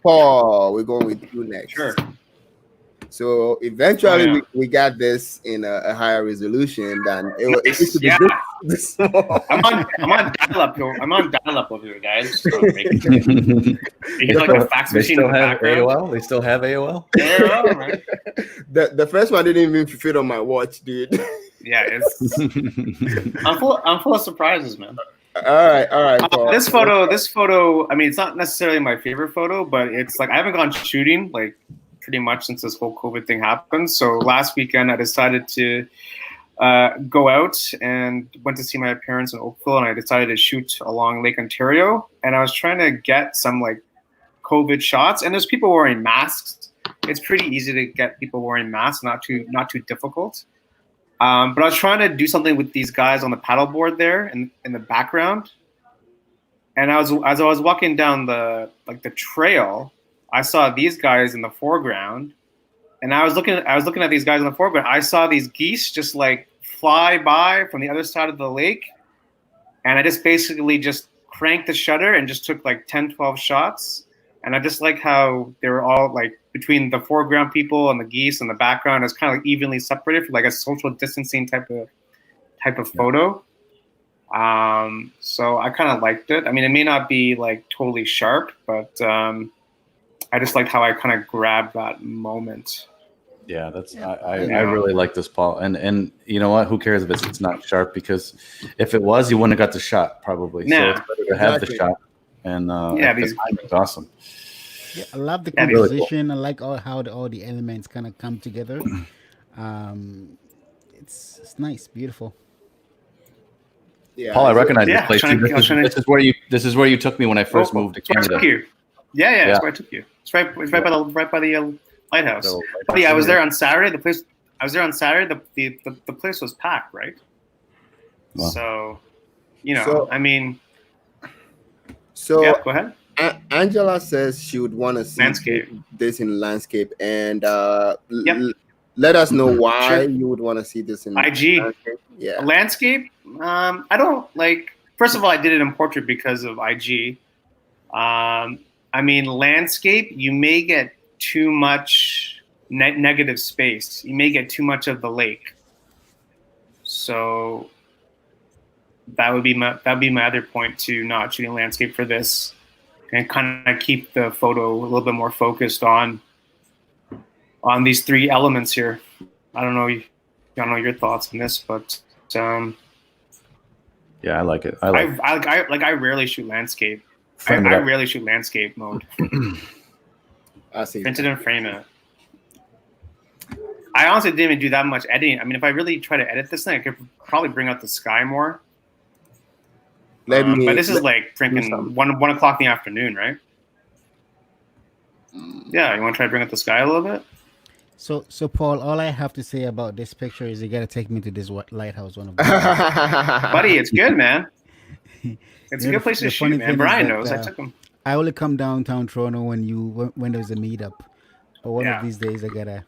Paul. We're going with you next. Sure. So eventually we got this in a higher resolution than it used to be this small. I'm on dial-up. I'm on dial-up over here, guys. So like a fax machine in the background. AOL? They still have AOL? AOL, right? The first one didn't even fit on my watch, dude. Yeah, it's. I'm full of surprises, man. All right. This photo. I mean, it's not necessarily my favorite photo, but it's like I haven't gone shooting like pretty much since this whole COVID thing happened. So last weekend, I decided to go out and went to see my parents in Oakville, and I decided to shoot along Lake Ontario. And I was trying to get some like COVID shots, and there's people wearing masks. It's pretty easy to get people wearing masks, not too difficult. But I was trying to do something with these guys on the paddleboard there in the background. And as I was walking down the trail, I saw these guys in the foreground. And I was looking at these guys in the foreground. I saw these geese just like fly by from the other side of the lake. And I just basically just cranked the shutter and just took like 10, 12 shots. And I just like how they were all like between the foreground people and the geese in the background, it's kind of like evenly separated for like a social distancing type of photo. So I kind of liked it. I mean, it may not be like totally sharp, but I just liked how I kind of grabbed that moment. Yeah, I really like this, Paul. And you know what? Who cares if it's not sharp? Because if it was, you wouldn't have got the shot probably. So it's better to have the shot. And it's awesome. Yeah, I love the composition. Really cool. I like how all the elements kind of come together. It's nice, beautiful. Yeah, Paul, I recognize this place. This is where you took me when I first moved to Canada. Yeah, that's where I took you. It's right by the lighthouse. But yeah, I was there on Saturday. The place was packed, right? Wow. So, So yeah, go ahead. Angela says she would want to see this in landscape, and let us know why you would want to see this in IG. Landscape. Yeah, landscape. I don't like. First of all, I did it in portrait because of IG. I mean, landscape. You may get too much negative space. You may get too much of the lake. So that would be my other point to not shooting landscape for this, and kind of keep the photo a little bit more focused on these three elements here. I don't know your thoughts on this, but yeah, I like it. I rarely shoot landscape. I rarely shoot landscape mode. I see. Print it and frame it. I honestly didn't even do that much editing. I mean, if I really try to edit this thing, I could probably bring out the sky more. But this is like freaking 1 o'clock in the afternoon, right? Yeah, you want to try to bring up the sky a little bit? So Paul, all I have to say about this picture is you got to take me to this lighthouse one of buddy, it's good, man. It's a good place to shoot, man. Brian knows. I took him. I only come downtown Toronto when there's a meetup. But one of these days I gotta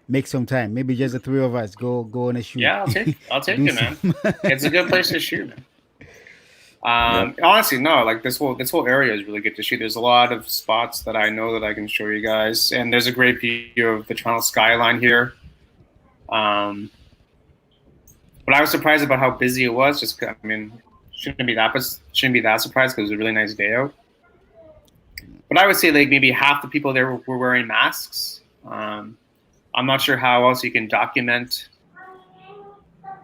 make some time. Maybe just the three of us go on a shoot. Yeah, I'll take you, man. It's a good place to shoot, man. Honestly, no, like this whole area is really good to shoot. There's a lot of spots that I know that I can show you guys, and there's a great view of the Toronto skyline here. But I was surprised about how busy it was. Just, I mean, shouldn't be that surprised because it was a really nice day out. But I would say like maybe half the people there were wearing masks. I'm not sure how else you can document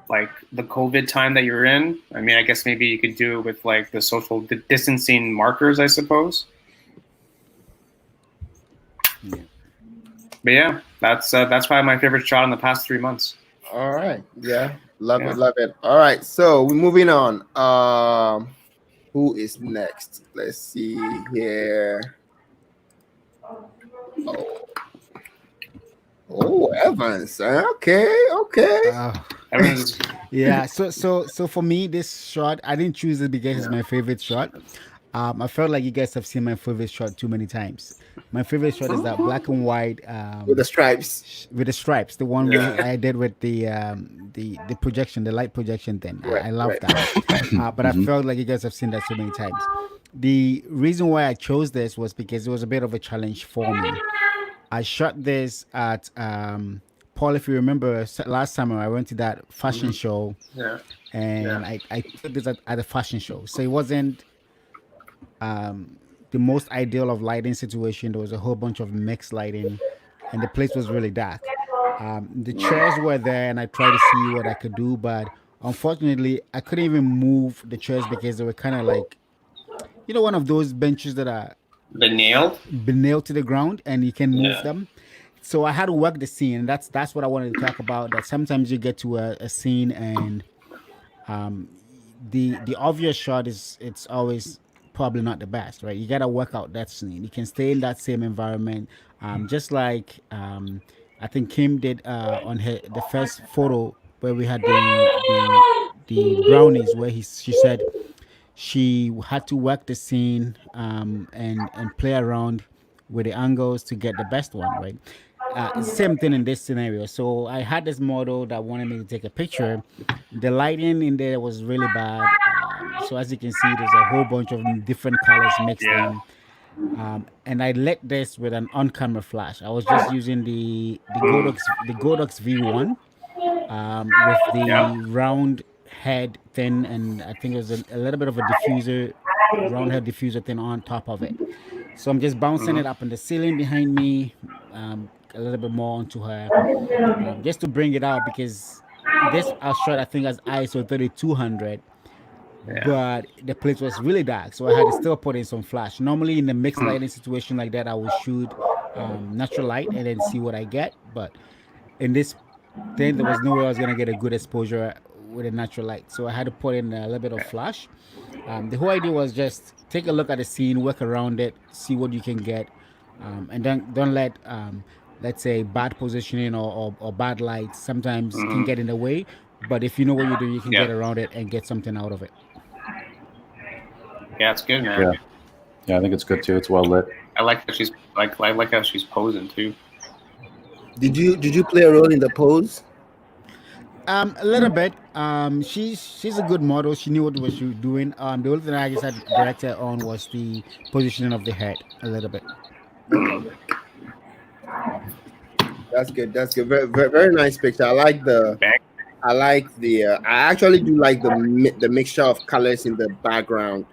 like the COVID time that you're in. I mean, I guess maybe you could do it with like the social distancing markers, I suppose. Yeah. But yeah, that's probably my favorite shot in the past 3 months. All right. Yeah. Love it. All right. So we're moving on. Who is next? Let's see here. Oh, Evans. Okay. Evans. Yeah. So for me, this shot, I didn't choose it because it's my favorite shot. I felt like you guys have seen my favorite shot too many times. My favorite shot is that black and white with the stripes. The one I did with the projection, the light projection thing. I love that. But I felt like you guys have seen that so many times. The reason why I chose this was because it was a bit of a challenge for me. I shot this at Paul, if you remember last summer, I went to that fashion show. Yeah. And I took this at a fashion show. So it wasn't the most ideal of lighting situation. There was a whole bunch of mixed lighting and the place was really dark. The chairs were there, and I tried to see what I could do, but unfortunately, I couldn't even move the chairs because they were kind of like, one of those benches that are been nailed to the ground, and you can move them. So I had to work the scene, and that's what I wanted to talk about. That sometimes you get to a scene, and the obvious shot it's always probably not the best, right? You gotta work out that scene. You can stay in that same environment, just like I think Kim did on the first photo where we had the brownies, where she said she had to work the scene and play around with the angles to get the best one, right? Same thing in this scenario. So I had this model that wanted me to take a picture. The lighting in there was really bad. So as you can see, there's a whole bunch of different colors mixed in. And I lit this with an on-camera flash. I was just using the Godox V1 with the round head thing, and I think it was a little bit of a diffuser, round head diffuser thing on top of it. So I'm just bouncing it up in the ceiling behind me, a little bit more onto her, just to bring it out, because this shot I think has ISO 3200, but the place was really dark, so I had to still put in some flash. Normally in the mixed lighting situation like that, I would shoot natural light and then see what I get, but in this thing there was no way I was gonna get a good exposure with a natural light, so I had to put in a little bit of flash. The whole idea was just take a look at the scene, work around it, see what you can get, and then don't let let's say bad positioning or bad lights sometimes can get in the way. But if you know what you're doing, you can get around it and get something out of it. Yeah, it's good, man. Yeah, I think it's good too. It's well lit. I like that I like how she's posing too. Did you play a role in the pose? A little bit. She's a good model. She knew what she was doing. The only thing I just had to direct her on was the positioning of the head a little bit. That's good. That's good. Very, very, very nice picture. I like the. I actually do like the mixture of colors in the background.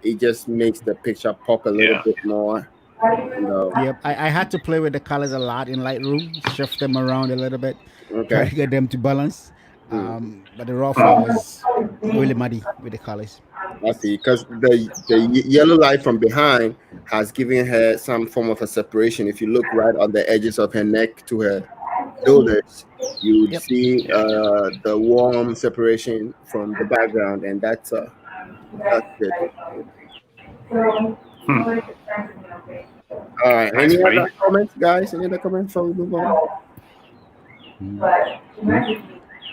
It just makes the picture pop a little bit more. Yep, I had to play with the colors a lot in Lightroom, shift them around a little bit, try to get them to balance. But the raw file was really muddy with the colors. I see, because the yellow light from behind has given her some form of a separation. If you look right on the edges of her neck to her shoulders, you would see the warm separation from the background, and that's good. All right. Any other comments, guys? Any other comments before we move on?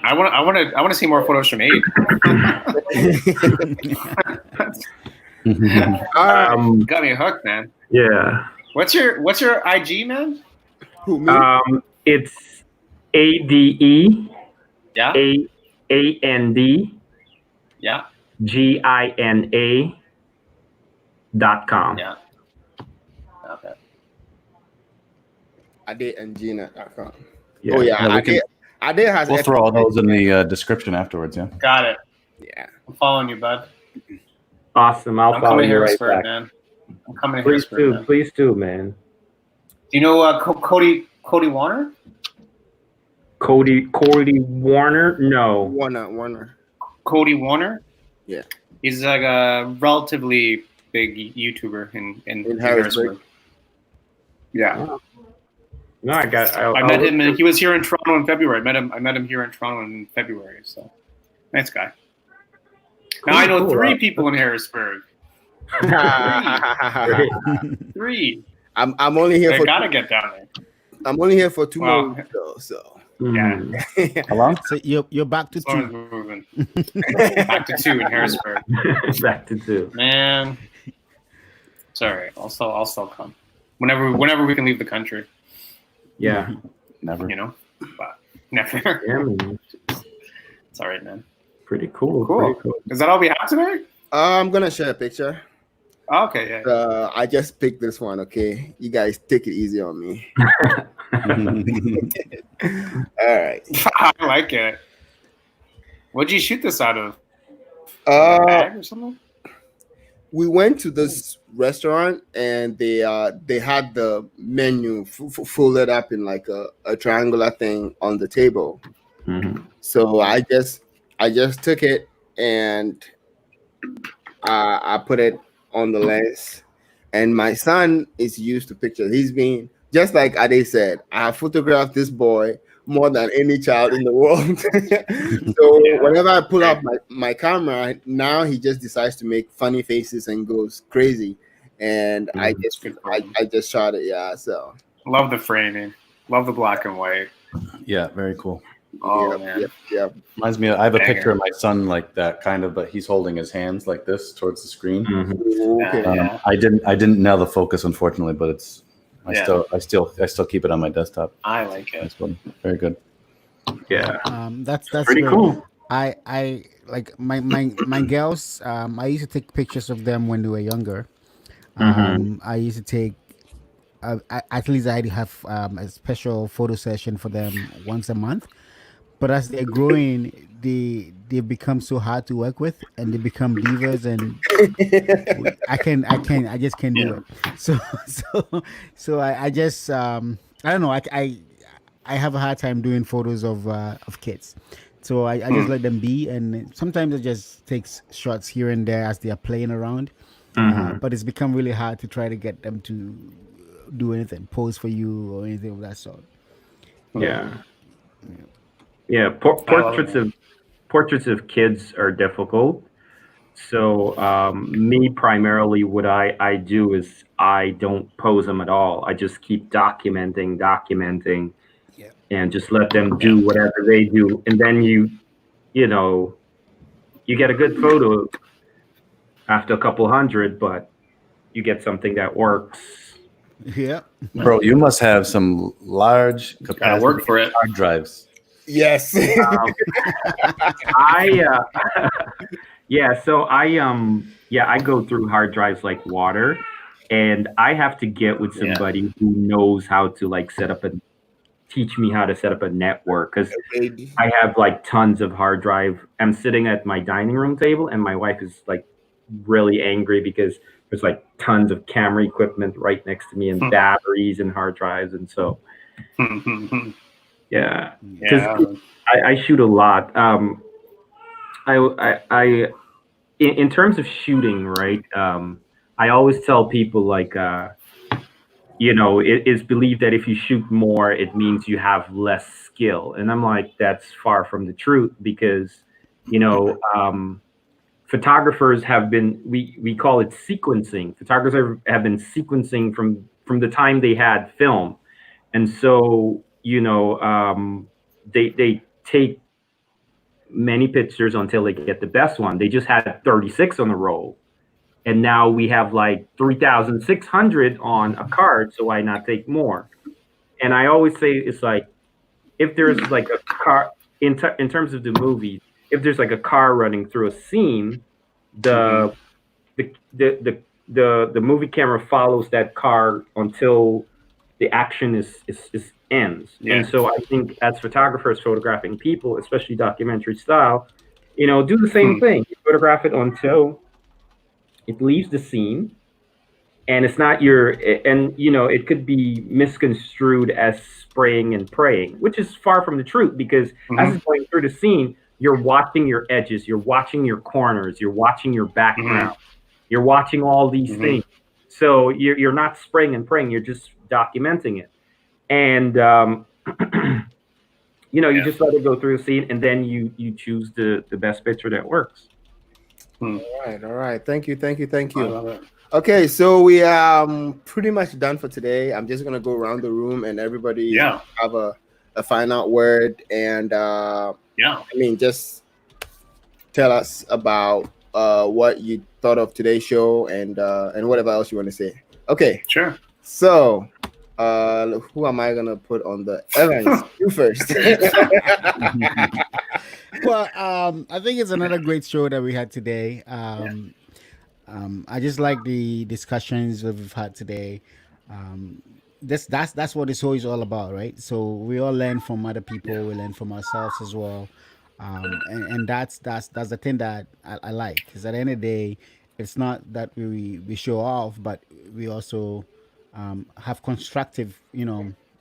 I want to see more photos from Abe. Got me hooked, man. Yeah. What's your IG, man? Who, me? It's ADE. Yeah. AAND. Yeah. GINA.com. Yeah. Okay. Ade and Gina.com. Yeah. Oh yeah, Ade has. We'll throw all those in the description afterwards. Yeah. Got it. Yeah. I'm following you, bud. Awesome. I'm coming to you right Harrisburg, back. man. I'm coming to Please Harrisburg. do. Man. Please do, man. Do you know Cody Warner? Cody Warner? No. Warner. Cody Warner? Yeah. He's like a relatively big YouTuber in Harrisburg. Yeah. Oh. No, I met him. And he was here in Toronto in February. I met him here in Toronto in February. So nice guy. Now I know three people in Harrisburg. Three. I'm only here for. Gotta get down there. I'm only here for 2 more weeks though, so. Yeah. How long? So you're back to 2. Moving. Back to 2 in Harrisburg. Back to 2. Man. Sorry. I'll still come. Whenever we can leave the country. Yeah. Never. You know? But never. Yeah, man. It's all right, man. Pretty cool. Cool. Pretty cool. Is that all we have today? I'm gonna share a picture. Okay, yeah. I just picked this one, okay? You guys take it easy on me. All right. I like it. What'd you shoot this out of? A bag or something? we went to this restaurant and they had the menu folded up in like a triangular thing on the table. Mm-hmm. So I just took it and I put it on the lens. And my son is used to pictures. He's been, just like Ade said, I have photographed this boy more than any child in the world. So whenever I pull out my camera, now he just decides to make funny faces and goes crazy. And I just shot it. Yeah. So love the framing. Love the black and white. Yeah, very cool. Oh man. Yeah. Reminds me, I have a picture of my son like that, kind of, but he's holding his hands like this towards the screen. Mm-hmm. I didn't nail the focus, unfortunately, but it's I still keep it on my desktop. I like it. That's funny. Very good. Yeah. That's pretty great. cool. I like my girls. I used to take pictures of them when they were younger. I used to take. At least I have a special photo session for them once a month. But as they're growing, they become so hard to work with, and they become divas, and I just can't do it. So I just I don't know. I have a hard time doing photos of kids. So I just let them be, and sometimes it just takes shots here and there as they are playing around. But it's become really hard to try to get them to do anything, pose for you or anything of that sort. Yeah. Portraits of kids are difficult. So me primarily, what I do is I don't pose them at all. I just keep documenting, and just let them do whatever they do, and then you get a good photo after a couple hundred, but you get something that works. Yeah, bro, you must have some large capacity work for it. hard drives. Yes. So I go through hard drives like water, and I have to get with somebody who knows how to like teach me how to set up a network, because I have like tons of hard drive. I'm sitting at my dining room table, and my wife is like really angry because there's like tons of camera equipment right next to me, and batteries and hard drives, and so I shoot a lot. In terms of shooting, right? I always tell people like, it is believed that if you shoot more, it means you have less skill. And I'm like, that's far from the truth, because, photographers have been, we call it sequencing. Photographers have been sequencing from the time they had film. And so, they take many pictures until they get the best one. They just had 36 on the roll, and now we have like 3,600 on a card, so why not take more? And I always say, it's like, if there's like a car in terms of the movie, if there's like a car running through a scene, the movie camera follows that car until the action ends. And so I think as photographers photographing people, especially documentary style, do the same thing. You photograph it until it leaves the scene, and it's not it could be misconstrued as spraying and praying, which is far from the truth, because as it's going through the scene, you're watching your edges, you're watching your corners, you're watching your background, you're watching all these things. So you're not spraying and praying, you're just documenting it. And you just let it go through the scene, and then you choose the best picture that works. All right. Thank you. Okay, so we are pretty much done for today. I'm just gonna go around the room, and everybody have a final word, and just tell us about what you thought of today's show, and whatever else you want to say. Okay, sure. So who am I gonna put on the Evans? You first. Well, I think it's another great show that we had today. I just like the discussions that we've had today. That's what this show is all about, right? So we all learn from other people, we learn from ourselves as well, and that's the thing that I like. Because at the end of the day, it's not that we show off, but we also have constructive,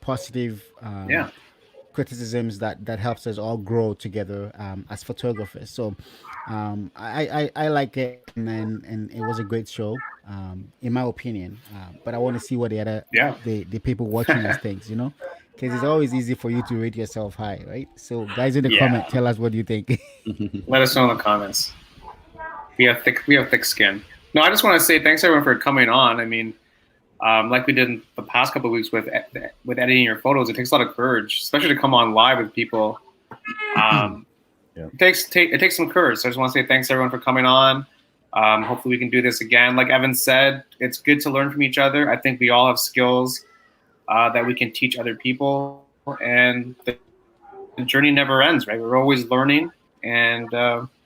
positive criticisms that helps us all grow together as photographers. So I like it, and it was a great show, in my opinion. But I want to see what the people watching us thinks, because it's always easy for you to rate yourself high, right? So guys in the comment, tell us what you think. Let us know in the comments. We have thick skin. No, I just want to say thanks everyone for coming on. I mean, like we did in the past couple of weeks with editing your photos, it takes a lot of courage, especially to come on live with people. It takes some courage. So I just want to say thanks everyone for coming on. Hopefully we can do this again. Like Evan said, it's good to learn from each other. I think we all have skills that we can teach other people, and the journey never ends, right? We're always learning and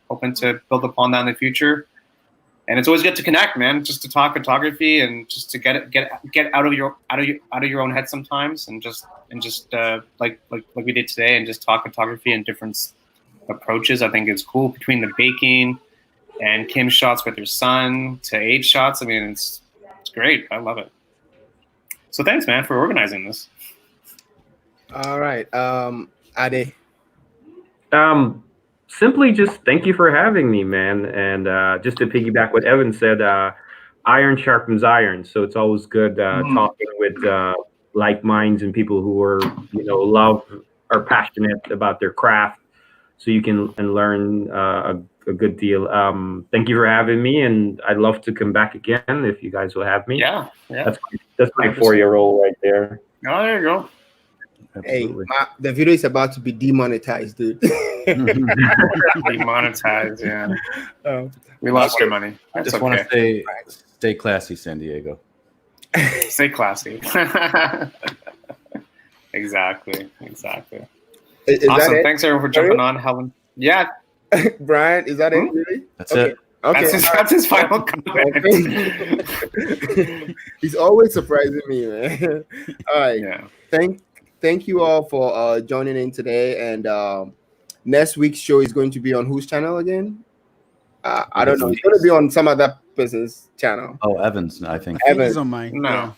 hoping to build upon that in the future. And it's always good to connect, man. Just to talk photography and just to get out of your own head sometimes, and just like we did today, and just talk photography and different approaches. I think it's cool, between the baking and Kim's shots with her son to age shots. I mean, it's great. I love it. So thanks, man, for organizing this. All right, Ade. Simply just thank you for having me, man. And just to piggyback what Evan said, iron sharpens iron. So it's always good talking with like minds and people who are, are passionate about their craft. So you can learn a good deal. Thank you for having me, and I'd love to come back again if you guys will have me. Yeah. That's my 4-year-old right there. Oh, there you go. Absolutely. Hey, the video is about to be demonetized, dude. Demonetized, yeah. We lost your money. I just want to say, stay classy, San Diego. Stay classy. Exactly. Is awesome. Thanks everyone for jumping on, Helen. Yeah. Brian, is that it? Really? That's it. Okay. That's his final comment. He's always surprising me, man. All right. Yeah. Thank you all for joining in today. And next week's show is going to be on whose channel again? I don't know. It's going to be on some other person's channel. Oh, Evans, I think. Evans on mine. No.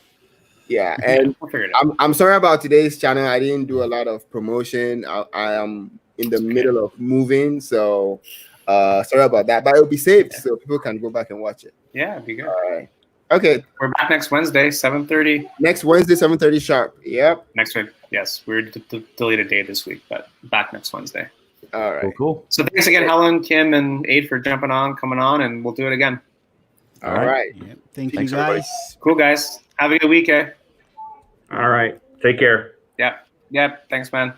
Yeah, and We'll figure it out. I'm sorry about today's channel. I didn't do a lot of promotion. I am in the middle of moving, so sorry about that. But it'll be saved, so people can go back and watch it. Yeah, it'd be good. All right. Okay. We're back next Wednesday, 7:30. Next Wednesday, 7:30 sharp. Yep. Next week. Yes, we're deleted day this week, but back next Wednesday. All right. Cool. So thanks again, Helen, Kim, and Aid for coming on, and we'll do it again. All right. Yep. Thank you, Thanks, guys. everybody. Cool, guys. Have a good week, eh? All right. Take care. Yep. Thanks, man.